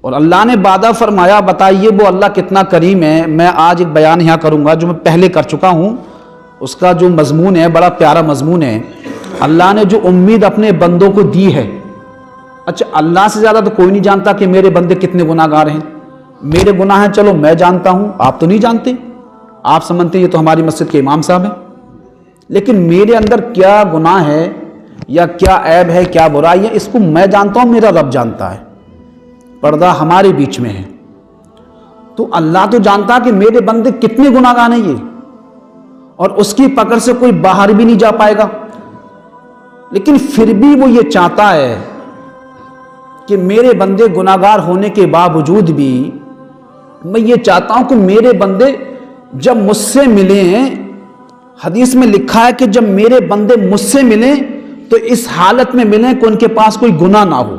اور اللہ نے وعدہ فرمایا، بتائیے وہ اللہ کتنا کریم ہے۔ میں آج ایک بیان یہاں کروں گا جو میں پہلے کر چکا ہوں، اس کا جو مضمون ہے بڑا پیارا مضمون ہے۔ اللہ نے جو امید اپنے بندوں کو دی ہے، اچھا اللہ سے زیادہ تو کوئی نہیں جانتا کہ میرے بندے کتنے گناہ گار ہیں۔ میرے گناہ ہیں چلو میں جانتا ہوں، آپ تو نہیں جانتے، آپ سمجھتے یہ تو ہماری مسجد کے امام صاحب ہیں، لیکن میرے اندر کیا گناہ ہے یا کیا عیب ہے، کیا برائی ہے، اس کو میں جانتا ہوں، میرا رب جانتا ہے۔ پردہ ہمارے بیچ میں ہے، تو اللہ تو جانتا کہ میرے بندے کتنے گناہ گار ہیں یہ، اور اس کی پکڑ سے کوئی باہر بھی نہیں جا پائے گا، لیکن پھر بھی وہ یہ چاہتا ہے کہ میرے بندے گناہ گار ہونے کے باوجود بھی میں یہ چاہتا ہوں کہ میرے بندے جب مجھ سے ملیں، حدیث میں لکھا ہے کہ جب میرے بندے مجھ سے ملیں تو اس حالت میں ملیں کہ ان کے پاس کوئی گناہ نہ ہو۔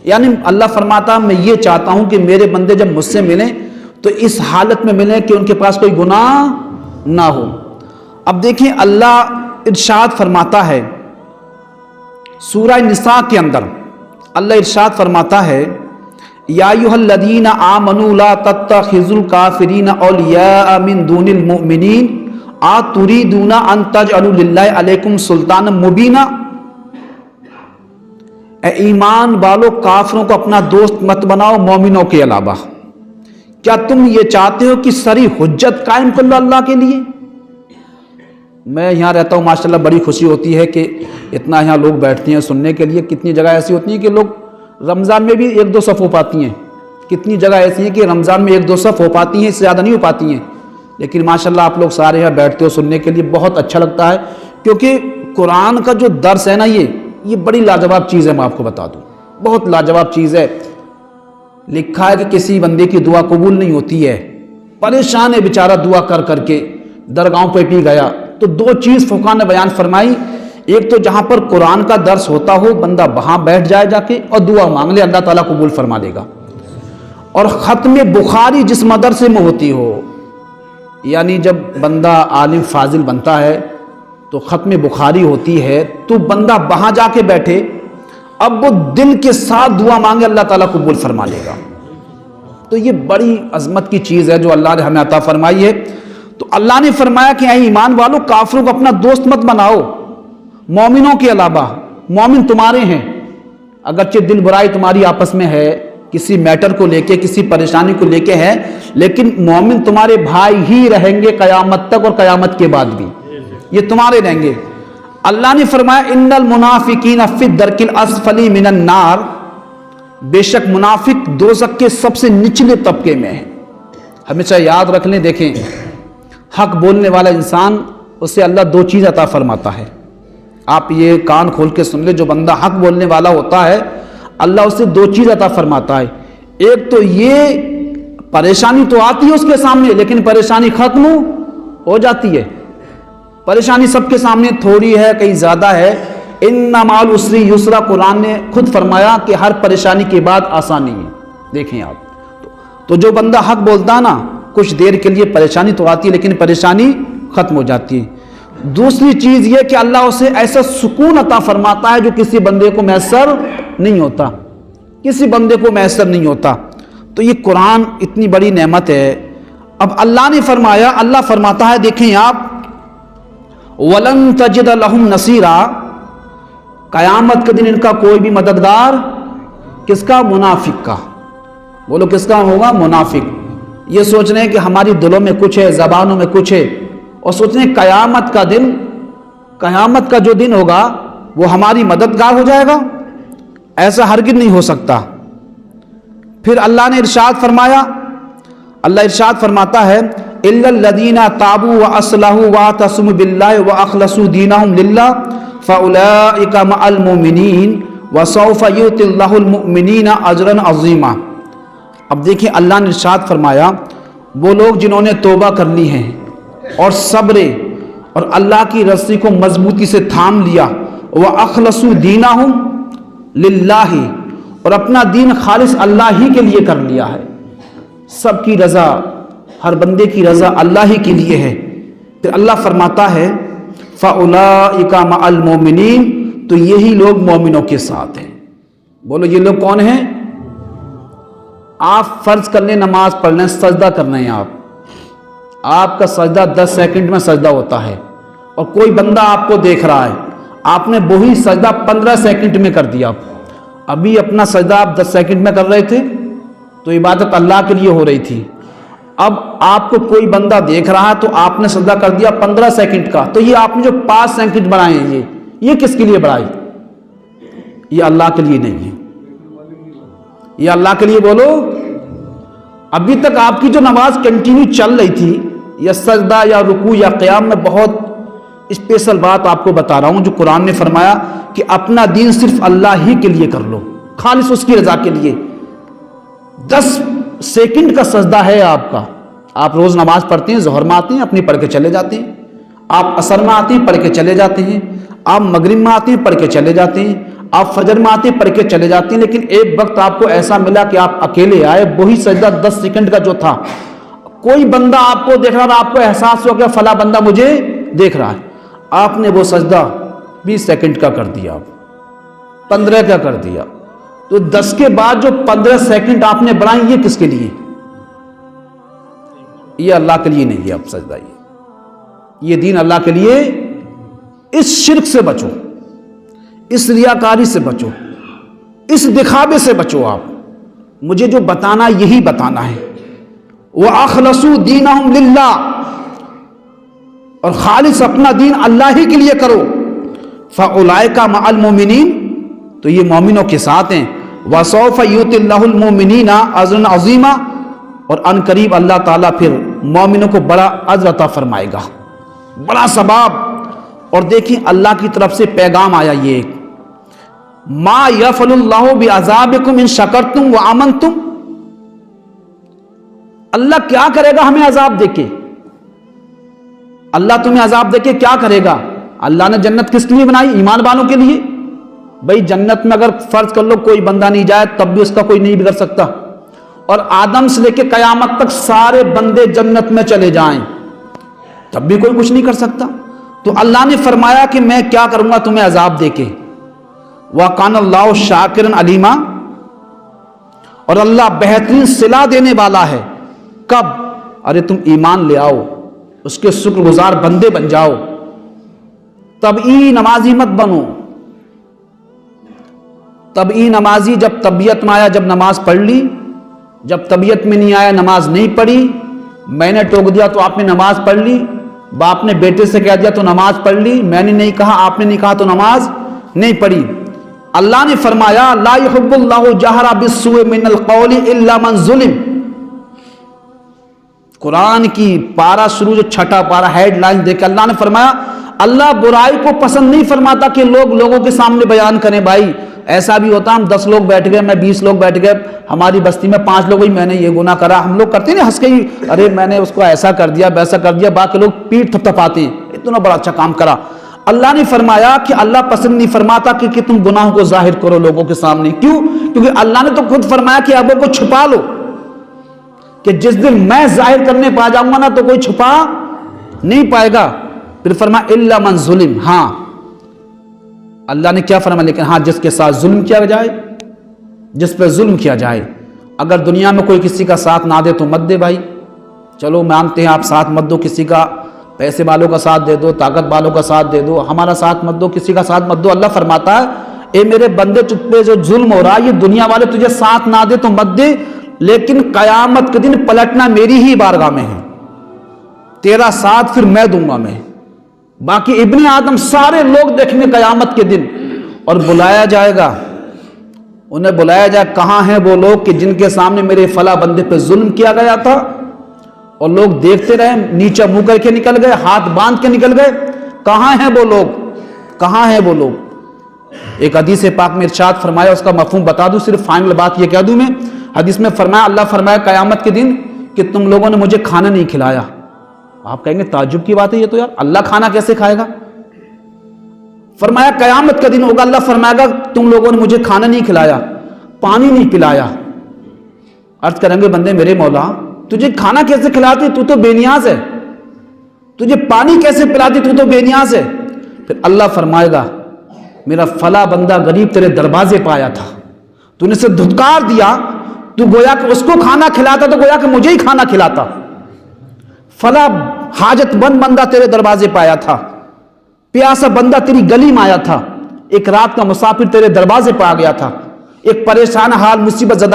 یعنی اللہ فرماتا میں یہ چاہتا ہوں کہ میرے بندے جب مجھ سے ملیں تو اس حالت میں ملیں کہ ان کے پاس کوئی گناہ نہ ہو۔ اب دیکھیں اللہ ارشاد فرماتا ہے سورہ نساء کے اندر، اللہ ارشاد فرماتا ہے یا ایھا الذین آمنوا لا تتخذوا الکافرین اولیاء من دون المؤمنین اتریدون ان تجعلوا للہ علیکم سلطانا مبینا۔ اے ایمان والو، کافروں کو اپنا دوست مت بناؤ مومنوں کے علاوہ۔ کیا تم یہ چاہتے ہو کہ سری حجت قائم کر لو اللہ کے لیے؟ میں یہاں رہتا ہوں ماشاءاللہ، بڑی خوشی ہوتی ہے کہ اتنا یہاں لوگ بیٹھتے ہیں سننے کے لیے۔ کتنی جگہ ایسی ہوتی ہیں کہ لوگ رمضان میں بھی 1-2 صف ہو پاتی ہیں، کتنی جگہ ایسی ہیں کہ رمضان میں 1-2 صف ہو پاتی ہیں، اس سے زیادہ نہیں ہو پاتی ہیں، لیکن ماشاءاللہ آپ لوگ سارے یہاں بیٹھتے ہو سننے کے لیے، بہت اچھا لگتا ہے، کیونکہ قرآن کا جو درس ہے نا یہ بڑی لاجواب چیز ہے۔ میں آپ کو بتا دوں بہت لاجواب چیز ہے۔ لکھا ہے کہ کسی بندے کی دعا قبول نہیں ہوتی ہے، پریشان ہے بیچارہ دعا کر کر کے، درگاہوں پہ بھی گیا تو 2 چیز فقہاء نے بیان فرمائی، ایک تو جہاں پر قرآن کا درس ہوتا ہو بندہ وہاں بیٹھ جائے جا کے اور دعا مانگ لے، اللہ تعالیٰ قبول فرما لے گا۔ اور ختم بخاری جس مدرسے میں ہوتی ہو، یعنی جب بندہ عالم فاضل بنتا ہے تو ختم بخاری ہوتی ہے تو بندہ وہاں جا کے بیٹھے، اب وہ دل کے ساتھ دعا مانگے اللہ تعالیٰ قبول فرما لے گا۔ تو یہ بڑی عظمت کی چیز ہے جو اللہ نے ہمیں عطا فرمائی ہے۔ تو اللہ نے فرمایا کہ اے ایمان والو، کافروں کو اپنا دوست مت بناؤ مومنوں کے علاوہ۔ مومن تمہارے ہیں، اگرچہ دل برائی تمہاری آپس میں ہے، کسی میٹر کو لے کے کسی پریشانی کو لے کے ہے، لیکن مومن تمہارے بھائی ہی رہیں گے قیامت تک، اور قیامت کے بعد بھی یہ تمہارے رہیں گے۔ اللہ نے فرمایا ان المنافقین فی الدرک الاسفل من النار، بے شک منافق دوزخ کے سب سے نچلے طبقے میں ہیں۔ ہمیشہ یاد رکھ لیں، دیکھیں حق بولنے والا انسان، اسے اللہ 2 چیز عطا فرماتا ہے۔ آپ یہ کان کھول کے سن لیں، جو بندہ حق بولنے والا ہوتا ہے اللہ اسے 2 چیز عطا فرماتا ہے۔ ایک تو یہ پریشانی تو آتی ہے اس کے سامنے، لیکن پریشانی ختم ہو جاتی ہے۔ پریشانی سب کے سامنے تھوڑی ہے، کہیں زیادہ ہے، ان مع العسر یسرا، قرآن نے خود فرمایا کہ ہر پریشانی کے بعد آسانی ہے۔ دیکھیں آپ تو جو بندہ حق بولتا ہے نا، کچھ دیر کے لیے پریشانی تو آتی ہے لیکن پریشانی ختم ہو جاتی ہے۔ دوسری چیز یہ کہ اللہ اسے ایسا سکون عطا فرماتا ہے جو کسی بندے کو میسر نہیں ہوتا، کسی بندے کو میسر نہیں ہوتا۔ تو یہ قرآن اتنی بڑی نعمت ہے۔ اب اللہ نے فرمایا، اللہ فرماتا ہے، دیکھیں آپ وَلَن تَجِدَ لَهُمْ نَصِيرًا، قیامت کے دن ان کا کوئی بھی مددگار، کس کا؟ منافق کا۔ بولو کس کا ہوگا؟ منافق۔ یہ سوچ رہے ہیں کہ ہماری دلوں میں کچھ ہے، زبانوں میں کچھ ہے، اور سوچ رہے ہیں قیامت کا دن، قیامت کا جو دن ہوگا وہ ہماری مددگار ہو جائے گا، ایسا ہرگز نہیں ہو سکتا۔ پھر اللہ نے ارشاد فرمایا، اللہ ارشاد فرماتا ہے الا الذین تابوا واصلحوا واعتصموا باللہ واخلصوا دینہم للہ فاولئک مع المؤمنین وسوف یؤتی اللہ المؤمنین اجرا عظیما۔ اب دیکھیں اللہ نے ارشاد فرمایا، وہ لوگ جنہوں نے توبہ کر لی ہیں اور صبر اور اللہ کی رسی کو مضبوطی سے تھام لیا، وَأَخْلَصُوا دِينَهُمْ لِلَّهِ، اور اپنا دین خالص اللہ ہی کے لیے کر لیا ہے، سب کی رضا، ہر بندے کی رضا اللہ ہی کے لیے ہے۔ پھر اللہ فرماتا ہے فَأُولَئِكَ مَعَ الْمُؤْمِنِينَ، تو یہی لوگ مومنوں کے ساتھ ہیں۔ بولو یہ لوگ کون ہیں؟ آپ فرض کر لیں نماز پڑھ لیں, سجدہ کرنا ہے آپ کا سجدہ 10 سیکنڈ میں سجدہ ہوتا ہے, اور کوئی بندہ آپ کو دیکھ رہا ہے, آپ نے وہی سجدہ 15 سیکنڈ میں کر دیا. ابھی اپنا سجدہ آپ 10 سیکنڈ میں کر رہے تھے تو عبادت اللہ کے لیے ہو رہی تھی, اب آپ کو کوئی بندہ دیکھ رہا ہے تو آپ نے سجدہ کر دیا 15 سیکنڈ کا, تو یہ آپ نے جو 5 سیکنڈ بڑھائے ہیں یہ کس کے لیے بڑھائی؟ یہ اللہ کے لیے نہیں ہے, یہ اللہ کے لیے بولو. ابھی تک آپ کی جو نماز کنٹینیو چل رہی تھی, یا سجدہ یا رکوع یا قیام, میں بہت اسپیشل بات آپ کو بتا رہا ہوں جو قرآن نے فرمایا کہ اپنا دین صرف اللہ ہی کے لیے کر لو, خالص اس کی رضا کے لیے. 10 سیکنڈ کا سجدہ ہے آپ کا. آپ روز نماز پڑھتے ہیں, ظہر میں آتے ہیں اپنی پڑھ کے چلے جاتے ہیں, آپ عصر میں آتے ہیں پڑھ کے چلے جاتے ہیں, آپ مغرب میں آتے ہیں پڑھ کے چلے جاتے ہیں, آپ فجر میں آتے ہیں پڑھ کے چلے جاتے ہیں, لیکن ایک وقت آپ کو ایسا ملا کہ آپ اکیلے آئے, وہی سجدہ 10 سیکنڈ کا جو تھا, کوئی بندہ آپ کو دیکھ رہا تھا, آپ کو احساس ہو گیا فلاں بندہ مجھے دیکھ رہا ہے, آپ نے وہ سجدہ 20 سیکنڈ کا کر دیا, 15 کا کر دیا. تو 10 کے بعد جو 15 سیکنڈ آپ نے بڑھائیں یہ کس کے لیے؟ یہ اللہ کے لیے نہیں ہے. اب سجدہ یہ دین اللہ کے لیے. اس شرک سے بچو, اس ریاکاری سے بچو, اس دکھاوے سے بچو. آپ مجھے جو بتانا یہی بتانا ہے. وَأَخْلَصُوا دِينَهُمْ لِلَّهِ, اور خالص اپنا دین اللہ ہی کے لیے کرو. فَأُولَئِكَ مَعَ الْمُؤْمِنِينَ, تو یہ مومنوں کے ساتھ ہیں. وَسَوْفَ يُؤْتِ اللَّهُ الْمُؤْمِنِينَ أَجْرًا عَظِيمًا, اور ان قریب اللہ تعالیٰ پھر مومنوں کو بڑا اجر عطا فرمائے گا, بڑا ثواب. اور دیکھیں اللہ کی طرف سے پیغام آیا یہ ایک, مَا يَفْعَلُ اللَّهُ بِعَذَابِكُمْ إِن شَكَرْتُمْ وَآمَنْتُمْ. اللہ کیا کرے گا ہمیں عذاب دے کے؟ اللہ تمہیں عذاب دے کے کیا کرے گا؟ اللہ نے جنت کس لیے بنائی؟ ایمان والوں کے لیے. بھئی جنت میں اگر فرض کر لو کوئی بندہ نہیں جائے تب بھی اس کا کوئی نہیں بگڑ سکتا, اور آدم سے لے کے قیامت تک سارے بندے جنت میں چلے جائیں تب بھی کوئی کچھ نہیں کر سکتا. تو اللہ نے فرمایا کہ میں کیا کروں گا تمہیں عذاب دے کے. وَكَانَ اللَّهُ شَاكِرًا عَلِيمًا, اور اللہ بہترین صلہ دینے والا ہے. کب؟ ارے تم ایمان لے آؤ, اس کے شکر گزار بندے بن جاؤ, طبعی نمازی مت بنو. طبعی نمازی جب طبیعت میں آیا جب نماز پڑھ لی, جب طبیعت میں نہیں آیا نماز نہیں پڑھی, میں نے ٹوک دیا تو آپ نے نماز پڑھ لی, باپ نے بیٹے سے کہہ دیا تو نماز پڑھ لی, میں نے نہیں کہا آپ نے نہیں کہا تو نماز نہیں پڑھی. اللہ نے فرمایا لا يحب اللہ جہر بالسوء من القول الا من ظلم. قرآن کی پارہ شروع جو چھٹا پارہ ہیڈ لائن دے کے اللہ نے فرمایا اللہ برائی کو پسند نہیں فرماتا کہ لوگوں کے سامنے بیان کریں. بھائی ایسا بھی ہوتا ہم 10 لوگ بیٹھ گئے, میں 20 لوگ بیٹھ گئے, ہماری بستی میں 5 لوگ, میں نے یہ گناہ کرا, ہم لوگ کرتے ہیں نا ہنس کے ہی, ارے میں نے اس کو ایسا کر دیا ویسا کر دیا, باقی لوگ پیٹ تھپتھپاتے ہیں اتنا بڑا اچھا کام کرا. اللہ نے فرمایا کہ اللہ پسند نہیں فرماتا کہ تم گناہوں کو ظاہر کرو لوگوں کے سامنے. کیوں؟ کیونکہ اللہ نے تو خود فرمایا کہ ابوں کو چھپا لو, کہ جس دن میں ظاہر کرنے پا جاؤں گا نا تو کوئی چھپا نہیں پائے گا. پھر فرمایا الا من ظلم, ہاں اللہ نے کیا فرمایا, لیکن ہاں جس کے ساتھ ظلم کیا جائے, جس پہ ظلم کیا جائے. اگر دنیا میں کوئی کسی کا ساتھ نہ دے تو مت دے بھائی, چلو مانتے ہیں آپ ساتھ مت دو, کسی کا پیسے والوں کا ساتھ دے دو, طاقت والوں کا ساتھ دے دو, ہمارا ساتھ مت دو, کسی کا ساتھ مت دو. اللہ فرماتا ہے اے میرے بندے تجھ پہ جو ظلم ہو رہا ہے یہ دنیا والے تجھے ساتھ نہ دے تو مت دے, لیکن قیامت کے دن پلٹنا میری ہی بارگاہ میں ہے, تیرا ساتھ پھر میں دوں گا میں. باقی ابن آدم سارے لوگ دیکھیں قیامت کے دن, اور بلایا جائے گا, انہیں بلایا جائے کہاں ہیں وہ لوگ کہ جن کے سامنے میرے فلاں بندے پہ ظلم کیا گیا تھا, اور لوگ دیکھتے رہے, نیچے منہ کر کے نکل گئے, ہاتھ باندھ کے نکل گئے. کہاں ہیں وہ لوگ, کہاں ہیں وہ لوگ؟ ایک حدیث پاک میں ارشاد فرمایا, اس کا مفہوم بتا دوں, صرف فائنل بات یہ کہہ دوں میں. حدیث میں فرمایا, اللہ فرمایا قیامت کے دن کہ تم لوگوں نے مجھے کھانا نہیں کھلایا. آپ کہیں گے تعجب کی بات ہے یہ تو, یار اللہ کھانا کیسے کھائے گا؟ فرمایا قیامت کا دن ہوگا, اللہ فرمائے گا تم لوگوں نے مجھے کھانا نہیں کھلایا, پانی نہیں پلایا. عرض کریں گے بندے میرے مولا تجھے کھانا کیسے کھلاتی, تو تو بے نیاز ہے, تجھے پانی کیسے پلاتی, تو تو بے نیاز ہے. پھر اللہ فرمائے گا میرا فلاں بندہ غریب تیرے دروازے پہ آیا تھا, تو نے اسے دھتکار دیا, تو گویا کہ اس کو کھانا کھلاتا تو گویا کہ مجھے ہی کھانا کھلاتا. فلاں حاجت مند بندہ تیرے دروازے پہ آیا تھا, پیاسا بندہ تیری گلی میں آیا تھا, ایک رات کا مسافر تیرے دروازے پہ آ گیا تھا, ایک پریشان حال مصیبت زدہ